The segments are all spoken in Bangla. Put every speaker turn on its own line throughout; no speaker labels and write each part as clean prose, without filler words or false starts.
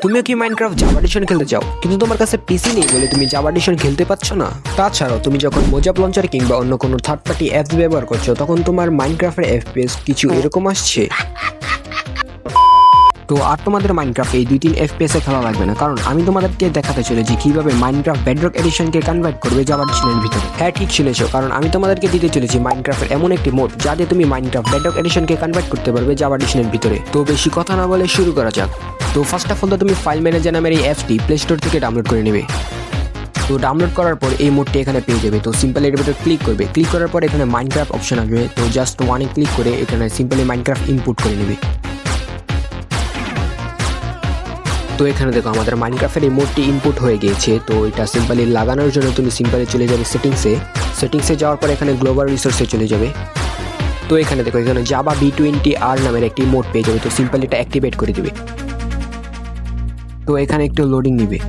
তুমিও কি মাইনক্রাফট জাভা এডিশন খেলতে চাও কিন্তু তোমার কাছে পিসি নেই বলে তুমি জাভা এডিশন খেলতে পারছো না? তাছাড়াও তুমি যখন মোজাব লঞ্চার কিংবা অন্য কোনো থার্ড পার্টি অ্যাপস ব্যবহার করছো তখন তোমার মাইনক্রাফটের এফপিএস কিছু এরকম আসছে। তো আর তোমাদের মাইনক্রাফট এই 2-3 এফপিএস এ খেলা লাগবে না, কারণ আমি তোমাদেরকে দেখাতে চলেছি কিভাবে মাইনক্রাফট বেডরক এডিশনকে কনভার্ট করবে জাভা এডিশনের ভিতরে। হ্যাঁ, ঠিক শুনেছো, কারণ আমি তোমাদেরকে দিতে চলেছি মাইনক্রাফটের এমন একটি মোড যা দিয়ে তুমি মাইনক্রাফট বেডরক এডিশনকে কনভার্ট করতে পারবে জাভা এডিশনের ভিতরে। তো বেশি কথা না বলে শুরু করা যাক। তো ফার্স্ট অফ অল তো তুমি ফাইল ম্যানেজার নামের এই অ্যাপসটি প্লে স্টোর থেকে ডাউনলোড করে নেবে। তো ডাউনলোড করার পর এই মোডটি এখানে পেয়ে যাবে। তো সিম্পলি এর ভিতরে ক্লিক করবে, ক্লিক করার পর এখানে মাইনক্রাফট অপশন আসবে। তো জাস্ট ওয়ানে ক্লিক করে এখানে সিম্পলি মাইনক্রাফট ইনপুট করে নেবে। তো এখানে দেখো আমাদের মাইনক্রাফটের এই মোডটি ইনপুট হয়ে গিয়েছে। তো এটা সিম্পলি লাগানোর জন্য তুমি সিম্পলি চলে যাবে সেটিংসে যাওয়ার পর এখানে গ্লোবাল রিসোর্সে চলে যাবে। তো এখানে দেখো এখানে জাভা B20R নামের একটি মোড পেয়ে যাবে। তো সিম্পলি এটা অ্যাক্টিভেট করে দিবে। তো এখানে একটু লোডিং নিবে।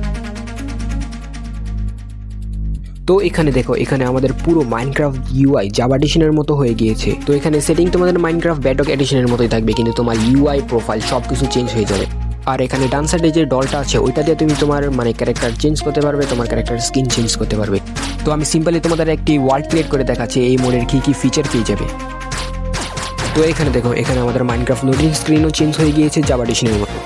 তো এখানে দেখো এখানে আমাদের পুরো মাইনক্রাফট ইউআই জাভা এডিশনের মতো হয়ে গিয়েছে। তো এখানে সেটিং তোমাদের মাইনক্রাফট বেডরক এডিশনের মতোই থাকবে, কিন্তু তোমার ইউআই প্রোফাইল সবকিছু চেঞ্জ হয়ে যাবে। আর এখানে ডান সাইডে যে ডলটা আছে ওইটা দিয়ে তুমি তোমার ক্যারেক্টার চেঞ্জ করতে পারবে, তোমার ক্যারেক্টার স্কিন চেঞ্জ করতে পারবে। তো আমি সিম্পলি তোমাদের একটি ওয়ার্ল্ড ক্রিয়েট করে দেখাচ্ছি এই মোডের কি ফিচার পেয়ে যাবে। তো এখানে দেখো এখানে আমাদের মাইনক্রাফট লোডিং স্ক্রিনও চেঞ্জ হয়ে গিয়েছে জাভা এডিশনের মতো।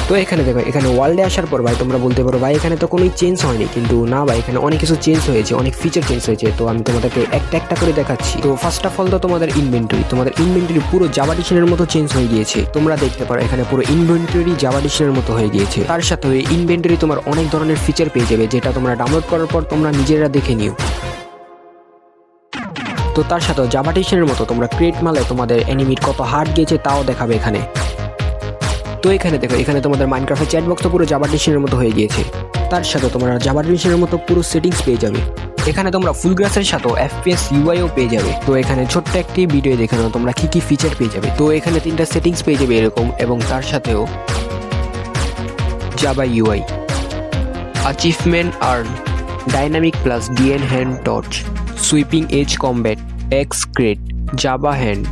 তো এখানে দেখো এখানে ওয়ার্ল্ডে আসার পর ভাই তোমরা বলতে পারো ভাই এখানে তো কোনোই চেঞ্জ হয়নি, কিন্তু না ভাই এখানে অনেক কিছু চেঞ্জ হয়েছে, অনেক ফিচার চেঞ্জ হয়েছে। তো আমি তোমাদেরকে একটা করে দেখাচ্ছি। তো ফার্স্ট অফ অল তো তোমাদের ইনভেন্টরি পুরো জাভা এডিশনের মতো চেঞ্জ হয়ে গিয়েছে। তোমরা দেখতে পারো এখানে পুরো ইনভেন্টরি জাভা এডিশনের মতো হয়ে গিয়েছে। তার সাথে এই ইনভেন্টরি তোমার অনেক ধরনের ফিচার পেয়ে যাবে, যেটা তোমরা ডাউনলোড করার পর তোমরা নিজেরা দেখে নিও। তো তার সাথে জাভা এডিশনের মতো তোমরা ক্রিয়েট মারলে তোমাদের এনিমির কত হার্ট গিয়েছে তাও দেখাবে এখানে। তো এখানে দেখো এখানে তোমাদের মাইনক্রাফটের চ্যাট বক্স তো পুরো জাভা এডিশনের মতো হয়ে গিয়েছে। তার সাথে তোমরা জাভা এডিশনের মতো পুরো সেটিংস পেয়ে যাবে। এখানে তোমরা ফুল গ্রাসের সাথে এফপিএস ইউআইও পেয়ে যাবে। তো এখানে ছোট্ট একটি ভিডিও দেখে নাও তোমরা কি ফিচার পেয়ে যাবে। তো এখানে 3টা সেটিংস পেয়ে যাবে এরকম, এবং তার সাথেও Java UI, achievement earn, dynamic plus DN hand torch, sweeping edge combat, X crate, Java hand,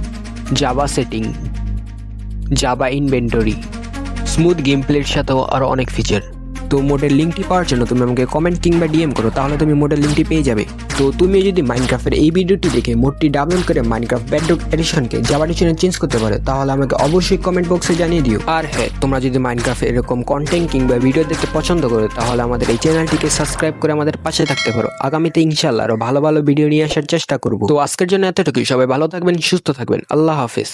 Java setting, Java inventory, smooth game প্লের সাথেও আরও অনেক ফিচার। তো মোডের লিঙ্কটি পাওয়ার জন্য তুমি আমাকে কমেন্ট কিংবা ডিএম করো, তাহলে তুমি মোডের লিঙ্কটি পেয়ে যাবে। তো তুমি যদি মাইনক্রাফটের এই ভিডিওটি দেখে মোডটি ডাউনলোড করে মাইনক্রাফট বেডরক এডিশনকে জাভা এডিশনে চেঞ্জ করতে পারো, তাহলে আমাকে অবশ্যই কমেন্ট বক্সে জানিয়ে দিও। আর হ্যাঁ, তোমরা যদি মাইনক্রাফটে এরকম কন্টেন্ট কিংবা ভিডিও দেখতে পছন্দ করো তাহলে আমাদের এই চ্যানেলটিকে সাবস্ক্রাইব করে আমাদের পাশে থাকতে পারো। আগামীতে ইনশাআল্লাহ আরও ভালো ভিডিও নিয়ে আসার চেষ্টা করব। তো আজকের জন্য এতটুকুই। সবাই ভালো থাকবেন, সুস্থ থাকবেন। আল্লাহ হাফেজ।